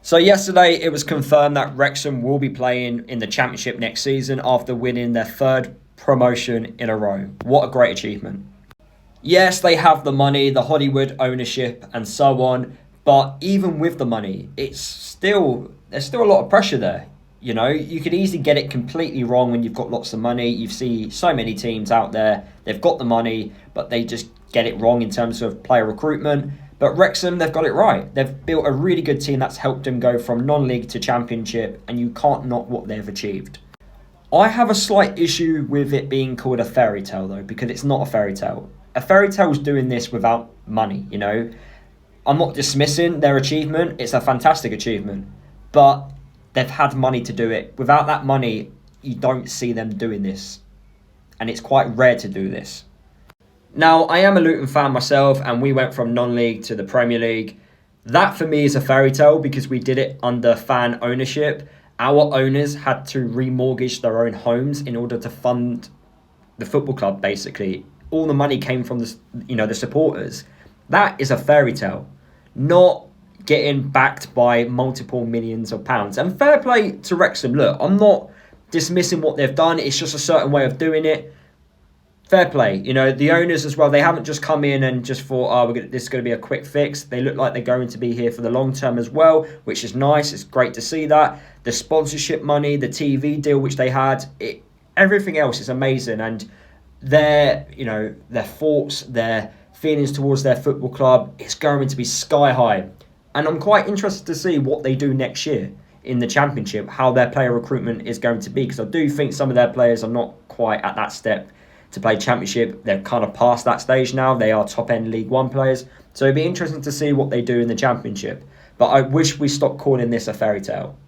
So yesterday it was confirmed that Wrexham will be playing in the Championship next season after winning their third promotion in a row. What a great achievement. Yes, they have the money, the Hollywood ownership and so on, but even with the money, there's still a lot of pressure there. You know, you could easily get it completely wrong when you've got lots of money. You see so many teams out there, they've got the money, but they just get it wrong in terms of player recruitment. But Wrexham, they've got it right. They've built a really good team that's helped them go from non-league to Championship, and you can't knock what they've achieved. I have a slight issue with it being called a fairy tale, though, because it's not a fairy tale. A fairy tale's doing this without money, you know. I'm not dismissing their achievement. It's a fantastic achievement. But they've had money to do it. Without that money, you don't see them doing this. And it's quite rare to do this. Now, I am a Luton fan myself, and we went from non-league to the Premier League. That, for me, is a fairy tale because we did it under fan ownership. Our owners had to remortgage their own homes in order to fund the football club, basically. All the money came from the supporters. That is a fairy tale, not getting backed by multiple millions of pounds. And fair play to Wrexham. Look, I'm not dismissing what they've done. It's just a certain way of doing it. Fair play. You know, the owners as well, they haven't just come in and just thought, this is going to be a quick fix. They look like they're going to be here for the long term as well, which is nice. It's great to see that. The sponsorship money, the TV deal which they had, everything else is amazing. And their thoughts, their feelings towards their football club is going to be sky high. And I'm quite interested to see what they do next year in the Championship, how their player recruitment is going to be, because I do think some of their players are not quite at that step to play Championship. They're kind of past that stage now. They are top-end League One players. So it'd be interesting to see what they do in the Championship. But I wish we stopped calling this a fairy tale.